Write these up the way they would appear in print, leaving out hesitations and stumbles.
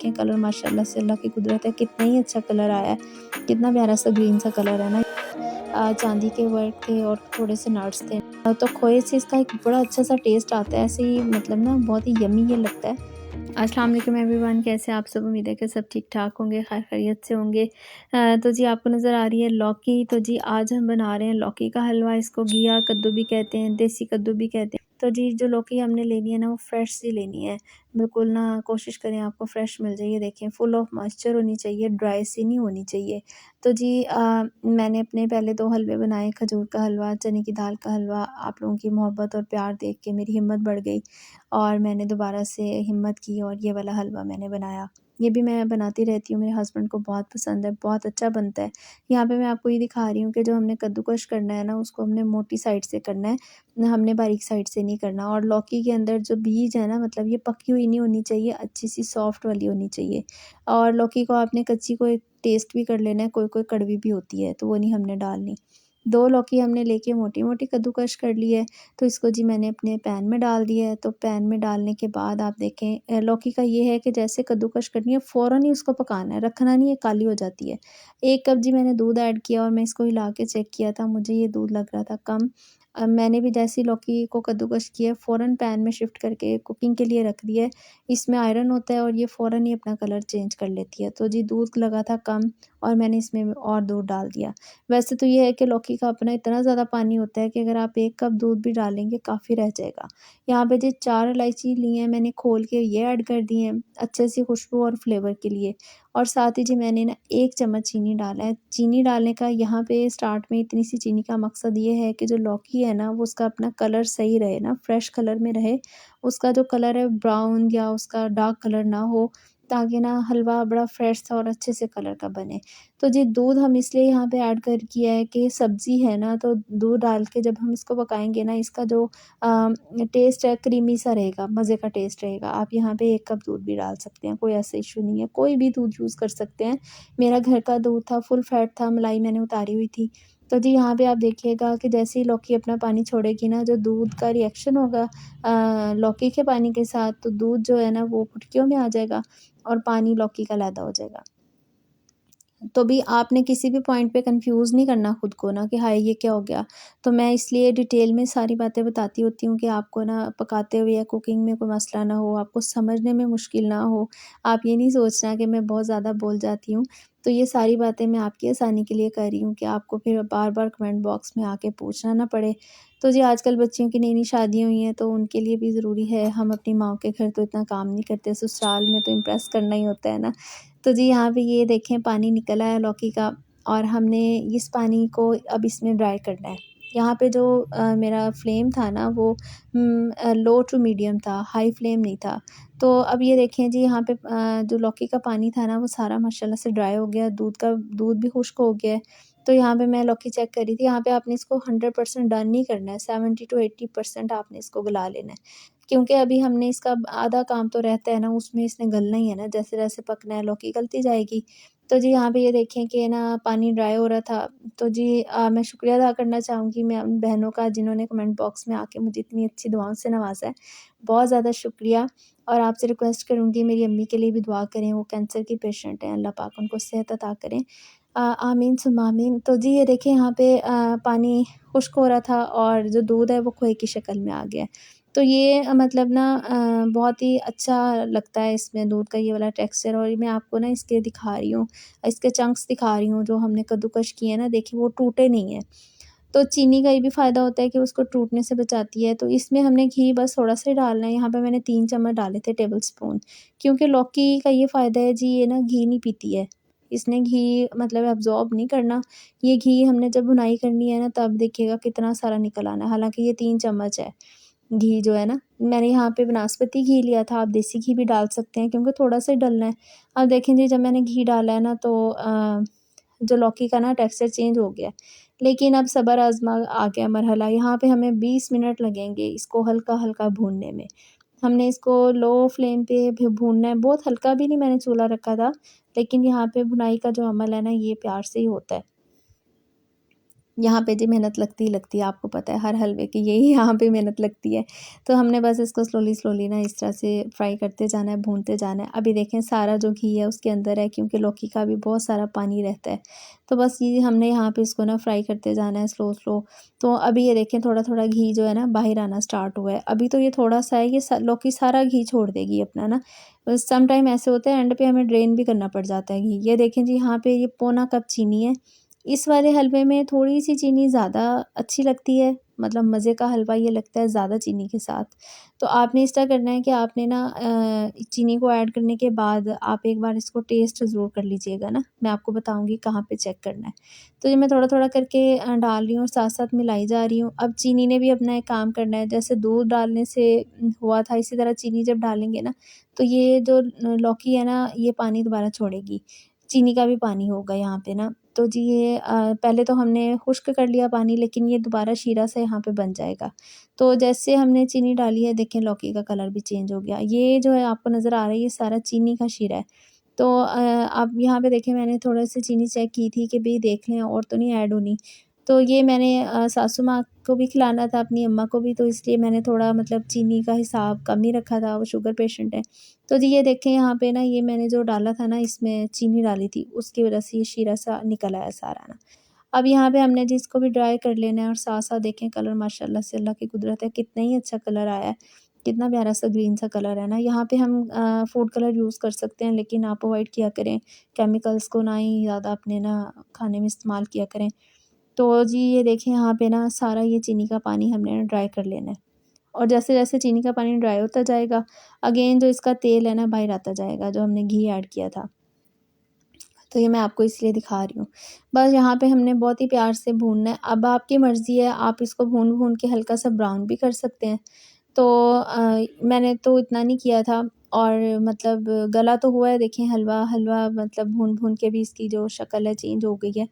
देखें कलर माशाल्लाह से अल्लाह की कुदरत है, कितना ही अच्छा कलर आया है, कितना प्यारा सा ग्रीन सा कलर है ना। चांदी के वर्क थे और थोड़े से नट्स थे। तो खोए से इसका एक बड़ा अच्छा सा टेस्ट आता है, ऐसे ही मतलब ना बहुत ही यम्मी ये लगता है। अस्सलाम वालेकुम एवरीवन, कैसे आप सब? उम्मीद है कि सब ठीक-ठाक होंगे, खैर खैरियत से होंगे। तो जी आपको नज़र आ रही है लौकी, तो जी आज हम बना रहे हैं लौकी का हलवा। इसको घिया कद्दू भी कहते हैं, देसी कद्दू भी कहते हैं। तो जी जो लौकी हमने लेनी है ना वो फ्रेश सी लेनी है, बिल्कुल ना कोशिश करें आपको फ्रेश मिल जाए। ये देखें फुल ऑफ मॉइस्चर होनी चाहिए, ड्राई सी नहीं होनी चाहिए। तो जी मैंने अपने पहले 2 हलवे बनाए, खजूर का हलवा, चने की दाल का हलवा। आप लोगों की मोहब्बत और प्यार देख के मेरी हिम्मत बढ़ गई और मैंने दोबारा से हिम्मत की और ये वाला हलवा मैंने बनाया। ये भी मैं बनाती रहती हूँ, मेरे हस्बैंड को बहुत पसंद है, बहुत अच्छा बनता है। यहाँ पे मैं आपको ये दिखा रही हूँ कि जो हमने कद्दूकश करना है ना, उसको हमने मोटी साइड से करना है, ना हमने बारीक साइड से नहीं करना। और लौकी के अंदर जो बीज है ना, मतलब ये पकी हुई नहीं होनी चाहिए, अच्छी-सी सॉफ्ट वाली होनी चाहिए। और लौकी को आपने कच्ची को एक टेस्ट भी कर लेना है, कोई-कोई कड़वी भी होती है, तो वो नहीं हमने डालनी। 2 लौकी हमने लेके मोटी-मोटी कद्दूकश कर ली है। तो इसको जी मैंने अपने पैन में डाल दिया है। तो पैन में डालने के बाद आप देखें लौकी का ये है कि जैसे कद्दूकश करनी है फ़ौरन ही उसको पकाना है, रखना नहीं है, काली हो जाती है। 1 कप जी मैंने दूध ऐड किया और मैं इसको हिला के चेक किया था, मुझे ये दूध लग रहा था कम। मैंने भी जैसे ही लौकी को कद्दूकश किया फ़ौरन पैन में शिफ्ट करके कुकिंग के लिए रख दिया है। इसमें आयरन होता है और ये फ़ौरन ही अपना कलर चेंज कर लेती है। तो जी दूध लगा था कम और मैंने इसमें और दूध डाल दिया। वैसे तो ये है कि लौकी का अपना इतना ज़्यादा पानी होता है कि अगर आप 1 कप दूध भी डालेंगे काफ़ी रह जाएगा। यहाँ पे जी 4 इलायची ली हैं मैंने खोल के, ये ऐड कर दी हैं अच्छे सी खुशबू और फ्लेवर के लिए। और साथ ही जी मैंने ना 1 चम्मच चीनी डाला है। चीनी डालने का यहाँ पे स्टार्ट में इतनी सी चीनी का मकसद ये है कि जो लौकी है ना वो उसका अपना कलर सही रहे ना, फ्रेश कलर में रहे। उसका जो कलर है ब्राउन या उसका डार्क कलर ना हो, ताकि ना हलवा बड़ा फ्रेश सा और अच्छे से कलर का बने। तो जी दूध हम इसलिए यहाँ पे ऐड कर किया है कि सब्ज़ी है ना, तो दूध डाल के जब हम इसको पकाएँगे ना, इसका जो टेस्ट है क्रीमी सा रहेगा, मज़े का टेस्ट रहेगा। आप यहाँ पे 1 कप दूध भी डाल सकते हैं, कोई ऐसा इश्यू नहीं है, कोई भी दूध यूज़ कर सकते हैं। मेरा घर का दूध था, फुल फैट था, मलाई मैंने उतारी हुई थी। तो जी यहाँ पे आप देखिएगा कि जैसे ही लौकी अपना पानी छोड़ेगी ना, जो दूध का रिएक्शन होगा लौकी के पानी के साथ, तो दूध जो है ना वो फुटकियों में आ जाएगा और पानी लौकी का अलहदा हो जाएगा। तो भी आपने किसी भी पॉइंट पे कन्फ्यूज़ नहीं करना खुद को ना कि हाय ये क्या हो गया। तो मैं इसलिए डिटेल में सारी बातें बताती होती हूँ कि आपको ना पकाते हुए या कुकिंग में कोई मसला ना हो, आपको समझने में मुश्किल ना हो। आप ये नहीं सोचना कि मैं बहुत ज़्यादा बोल जाती हूँ। तो ये सारी बातें मैं आपकी आसानी के लिए कर रही हूँ कि आपको फिर बार-बार कमेंट बॉक्स में आके पूछना ना पड़े। तो जी आजकल बच्चियों की नई-नई शादियाँ हुई हैं, तो उनके लिए भी ज़रूरी है, हम अपनी माँ के घर तो इतना काम नहीं करते, ससुराल में तो इम्प्रेस करना ही होता है ना। तो जी यहाँ पे ये देखें पानी निकल आया लौकी का और हमने इस पानी को अब इसमें ड्राई करना है। यहाँ पे जो मेरा फ्लेम था ना वो लो टू मीडियम था, हाई फ्लेम नहीं था। तो अब ये देखें जी यहाँ पे जो लौकी का पानी था ना वो सारा माशाल्लाह से ड्राई हो गया, दूध भी खुश्क हो गया है। तो यहाँ पे मैं लौकी चेक कर रही थी, यहाँ पे आपने इसको 100% डन नहीं करना है, 70 टू 80% आपने इसको गला लेना है। क्योंकि अभी हमने इसका आधा काम तो रहता है ना, उसमें इसने गलना ही है ना, जैसे-जैसे पकना है लौकी गलती जाएगी। तो जी यहाँ पे ये देखें कि ना पानी ड्राई हो रहा था, तो जी मैं शुक्रिया अदा करना चाहूँगी मैं उन बहनों का जिन्होंने कमेंट बॉक्स में आके मुझे इतनी अच्छी दुआओं से नवाज़ा है। बहुत ज़्यादा शुक्रिया और आपसे रिक्वेस्ट करूँगी मेरी अम्मी के लिए भी दुआ करें, वो कैंसर की पेशेंट हैं, अल्लाह पाक उनको सेहत अता करें। आमीन सुम्मा आमीन। तो जी ये देखिए यहाँ पे पानी खुश्क हो रहा था और जो दूध है वो खोए की शक्ल में आ गया है। तो ये मतलब ना बहुत ही अच्छा लगता है इसमें दूध का ये वाला टेक्सचर और मैं आपको ना इसके दिखा रही हूँ, इसके चंक्स दिखा रही हूँ जो हमने कद्दूकश किए हैं ना, देखिए वो टूटे नहीं हैं। तो चीनी का ये भी फ़ायदा होता है कि उसको टूटने से बचाती है, तो इसमें हमने घी बस थोड़ा-सा ही डालना है, यहाँ पे मैंने 3 चम्मच डाले थे टेबल स्पून। क्योंकि लौकी का ये फ़ायदा है जी, ये ना घी नहीं पीती है, इसने घी मतलब एब्ज़ॉर्ब नहीं करना। ये घी हमने जब भुनाई करनी है ना, तब देखिएगा कितना सारा निकल आना है, हालाँकि ये 3 चम्मच है। घी जो है ना, मैंने यहाँ पे बनास्पति घी लिया था, आप देसी घी भी डाल सकते हैं क्योंकि थोड़ा-सा ही डलना है। अब देखें जी जब मैंने घी डाला है ना तो जो लौकी का ना टेक्सचर चेंज हो गया है। लेकिन अब सब्र आज़मा आ गया मरहला, यहाँ पे हमें 20 मिनट लगेंगे इसको हल्का-हल्का भूनने में। हमने इसको लो फ्लेम पे भी भूनना है, बहुत हल्का भी नहीं मैंने चूल्हा रखा था, लेकिन यहाँ पे भुनाई का जो अमल है ना ये प्यार से ही होता है। यहाँ पे जी मेहनत लगती ही लगती है, आपको पता है हर हलवे की यही यहाँ पे मेहनत लगती है। तो हमने बस इसको स्लोली ना इस तरह से फ्राई करते जाना है, भूनते जाना है। अभी देखें सारा जो घी है उसके अंदर है, क्योंकि लौकी का भी बहुत सारा पानी रहता है। तो बस ये हमने यहाँ पे इसको ना फ्राई करते जाना है स्लो। तो अभी ये देखें थोड़ा-थोड़ा घी जो है ना बाहर आना स्टार्ट हुआ है। अभी तो ये थोड़ा-सा है, ये लौकी सारा घी छोड़ देगी अपना ना। सम टाइम ऐसे होता है एंड पे हमें ड्रेन भी करना पड़ जाता है घी। ये देखें जी यहाँ पे ये पौना कप चीनी है। इस वाले हलवे में थोड़ी-सी चीनी ज़्यादा अच्छी लगती है, मतलब मज़े का हलवा ये लगता है ज़्यादा चीनी के साथ। तो आपने इस तरह करना है कि आपने ना चीनी को ऐड करने के बाद आप एक बार इसको टेस्ट ज़रूर कर लीजिएगा ना, मैं आपको बताऊँगी कहाँ पे चेक करना है। तो ये मैं थोड़ा-थोड़ा करके डाल रही हूँ और साथ-साथ मिलाई जा रही हूँ। अब चीनी ने भी अपना एक काम करना है, जैसे दूध डालने से हुआ था, इसी तरह चीनी जब डालेंगे ना, तो ये जो लौकी है ना, ये पानी दोबारा छोड़ेगी। चीनी का भी पानी होगा यहाँ पे ना। तो जी ये पहले तो हमने खुश्क कर लिया पानी, लेकिन ये दोबारा शीरा से यहाँ पे बन जाएगा। तो जैसे हमने चीनी डाली है, देखें लौकी का कलर भी चेंज हो गया। ये जो है आपको नज़र आ रहा है, ये सारा चीनी का शीरा है। तो आप यहाँ पे देखें, मैंने थोड़ा-सी चीनी चेक की थी कि भई देख लें और तो नहीं ऐड होनी। तो ये मैंने सासू माँ को भी खिलाना था, अपनी अम्मा को भी, तो इसलिए मैंने थोड़ा मतलब चीनी का हिसाब कम ही रखा था, वो शुगर पेशेंट हैं। तो जी ये देखें यहाँ पे ना, ये मैंने जो डाला था ना, इसमें चीनी डाली थी, उसकी वज़ह से ये शीरा सा निकल आया सारा ना। अब यहाँ पे हमने जी इसको भी ड्राई कर लेना है और साथ-साथ देखें कलर माशाल्लाह से अल्लाह की कुदरत है, कितना ही अच्छा कलर आया है। कितना प्यारा सा ग्रीन सा कलर है ना। यहाँ पे हम फूड कलर यूज़ कर सकते हैं, लेकिन आप अवॉइड किया करें, केमिकल्स को ना ही ज़्यादा अपने ना खाने में इस्तेमाल किया करें। तो जी ये देखें यहाँ पे ना सारा ये चीनी का पानी हमने ना ड्राई कर लेना है। और जैसे-जैसे चीनी का पानी ड्राई होता जाएगा, अगेन जो इसका तेल है ना बाहर आता जाएगा, जो हमने घी ऐड किया था। तो ये मैं आपको इसलिए दिखा रही हूँ। बस यहाँ पे हमने बहुत ही प्यार से भूनना है। अब आपकी मर्ज़ी है, आप इसको भून-भून के हल्का-सा ब्राउन भी कर सकते हैं। तो मैंने तो इतना नहीं किया था, और मतलब गला तो हुआ है, देखें हलवा हलवा मतलब भून-भून के भी इसकी जो शक्ल है चेंज हो गई है।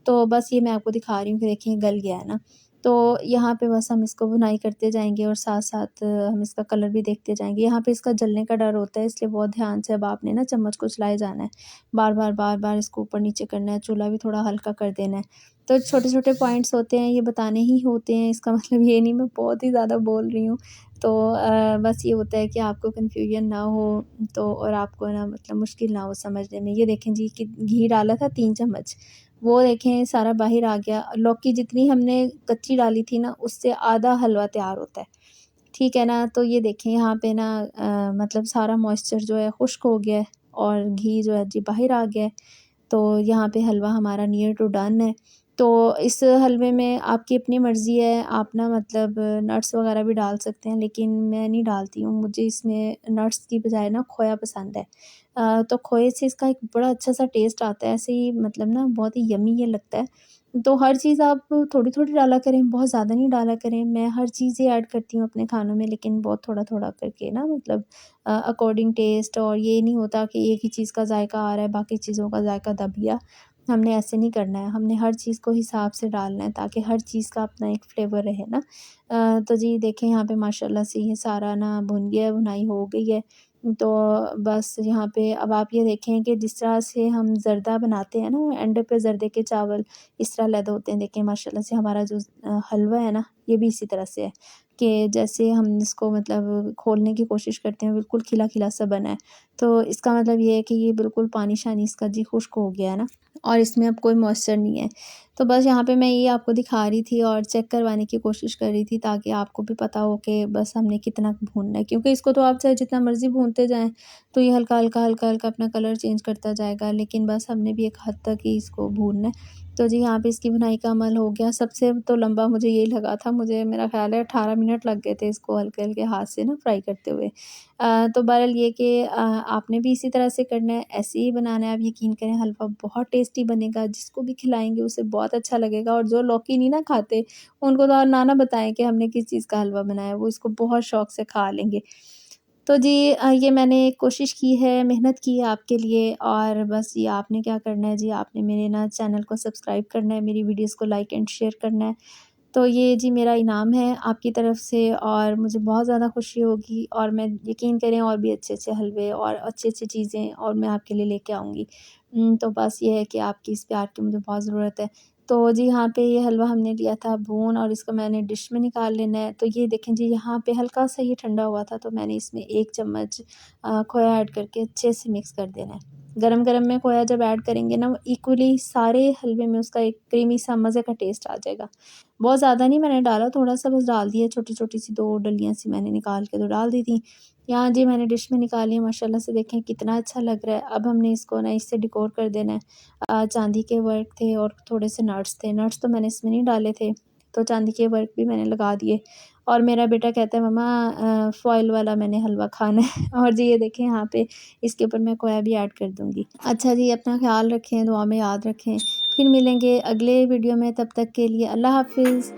तो बस ये मैं आपको दिखा रही हूँ कि देखें गल गया है ना। तो यहाँ पे बस हम इसको भुनाई करते जाएँगे और साथ-साथ हम इसका कलर भी देखते जाएँगे। यहाँ पे इसका जलने का डर होता है, इसलिए बहुत ध्यान से अब आपने ना चम्मच को चलाए जाना है। बार-बार इसको ऊपर-नीचे करना है, चूल्हा भी थोड़ा हल्का कर देना है। तो छोटे-छोटे पॉइंट्स होते हैं, ये बताने ही होते हैं, इसका मतलब ये नहीं मैं बहुत ही ज़्यादा बोल रही हूँ। तो बस ये होता है कि आपको कन्फ्यूजन ना हो, तो और आपको ना मतलब मुश्किल ना हो समझने में। ये देखें जी कि घी डाला था 3 चम्मच, वो देखें सारा बाहर आ गया। लौकी जितनी हमने कच्ची डाली थी ना, उससे आधा हलवा तैयार होता है। ठीक है ना? तो ये देखें यहाँ पे ना मतलब सारा मॉइस्चर जो है खुश्क हो गया है और घी जो है जी बाहर आ गया है। तो यहाँ पे हलवा हमारा नियर टू डन है। तो इस हलवे में आपकी अपनी मर्ज़ी है, आप ना मतलब नट्स वग़ैरह भी डाल सकते हैं, लेकिन मैं नहीं डालती हूँ, मुझे इसमें नट्स की बजाय ना खोया पसंद है। तो खोए से इसका एक बड़ा अच्छा-सा टेस्ट आता है, ऐसे ही मतलब ना बहुत ही यम्मी ये लगता है। तो हर चीज़ आप थोड़ी-थोड़ी डाला करें, बहुत ज़्यादा नहीं डाला करें। मैं हर चीज़ ही ऐड करती हूँ अपने खानों में, लेकिन बहुत थोड़ा-थोड़ा करके ना, मतलब अकॉर्डिंग टेस्ट, और ये नहीं होता कि एक ही चीज़ का जायका आ रहा है, बाकी चीज़ों का जायका दब गया। हमने ऐसे नहीं करना है, हमने हर चीज़ को हिसाब से डालना है, ताकि हर चीज़ का अपना एक फ्लेवर रहे ना। तो जी देखें यहाँ पे माशाल्लाह से ये सारा ना भुन गया है, भुनाई हो गई है। तो बस यहाँ पे अब आप ये देखें कि जिस तरह से हम ज़र्दा बनाते हैं ना, एंड पे ज़र्दे के चावल इस तरह लैदा होते हैं। देखें माशाल्लाह से हमारा जो हलवा है ना, ये भी इसी तरह से है कि जैसे हम इसको मतलब खोलने की कोशिश करते हैं, बिल्कुल खिला-खिला सा बना है। तो इसका मतलब ये है कि ये बिल्कुल पानी-शानी इसका जी खुश्क हो गया है ना, और इसमें अब कोई मॉइस्चर नहीं है। तो बस यहाँ पे मैं ये आपको दिखा रही थी और चेक करवाने की कोशिश कर रही थी, ताकि आपको भी पता हो कि बस हमने कितना भूनना है। क्योंकि इसको तो आप चाहे जितना मर्ज़ी भूनते जाएँ, तो ये हल्का-हल्का अपना कलर चेंज करता जाएगा, लेकिन बस हमने भी एक हद तक ही इसको भूनना है। तो जी यहाँ पे इसकी भुनाई का अमल हो गया। सबसे तो लंबा मुझे यही लगा था, मुझे मेरा ख़्याल है 18 मिनट लग गए थे इसको हल्के-हल्के हाथ से ना फ्राई करते हुए। तो बहरहाल ये कि आपने भी इसी तरह से करना है, ऐसे ही बनाना है। आप यकीन करें हलवा बहुत टेस्टी बनेगा, जिसको भी खिलाएँगे उसे बहुत अच्छा लगेगा, और जो लौकी नहीं ना खाते, उनको तो आप ना बताएँ कि हमने किस चीज़ का हलवा बनाया है, वो इसको बहुत शौक से खा लेंगे। तो जी ये मैंने कोशिश की है, मेहनत की है आपके लिए, और बस ये आपने क्या करना है जी, आपने मेरे ना चैनल को सब्सक्राइब करना है, मेरी वीडियोज़ को लाइक एंड शेयर करना है। तो ये जी मेरा इनाम है आपकी तरफ से, और मुझे बहुत ज़्यादा खुशी होगी, और मैं यकीन करें और भी अच्छे-अच्छे हलवे और अच्छी-अच्छी चीज़ें और मैं आपके लिए लेके आऊँगी। तो बस ये है कि आपकी इस प्यार की मुझे बहुत ज़रूरत है। तो जी यहाँ पे ये हलवा हमने लिया था भून और इसको मैंने डिश में निकाल लेना है। तो ये देखें जी यहाँ पे हल्का-सा ये ठंडा हुआ था तो मैंने इसमें 1 चम्मच खोया ऐड करके अच्छे से मिक्स कर देना है। गरम-गरम में खोया जब ऐड करेंगे ना, वो इक्वली सारे हलवे में उसका एक क्रीमी सा मज़े का टेस्ट आ जाएगा। बहुत ज़्यादा नहीं मैंने डाला, थोड़ा-सा बस डाल दिया, छोटी-छोटी सी 2 डलियाँ सी मैंने निकाल के तो डाल दी थी। यहाँ जी मैंने डिश में निकाली है, माशाल्लाह से देखें कितना अच्छा लग रहा है। अब हमने इसको ना इससे डेकोर कर देना है। चांदी के वर्क थे और थोड़े से नट्स थे, नट्स तो मैंने इसमें नहीं डाले थे, तो चांदी के वर्क भी मैंने लगा दिए। और मेरा बेटा कहता है मम्मा फॉइल वाला मैंने हलवा खाना है और जी ये देखें यहाँ पे इसके ऊपर मैं खोया भी ऐड कर दूँगी। अच्छा जी, अपना ख़्याल रखें, दुआ में याद रखें। फिर मिलेंगे अगले वीडियो में, तब तक के लिए अल्लाह हाफ़िज़।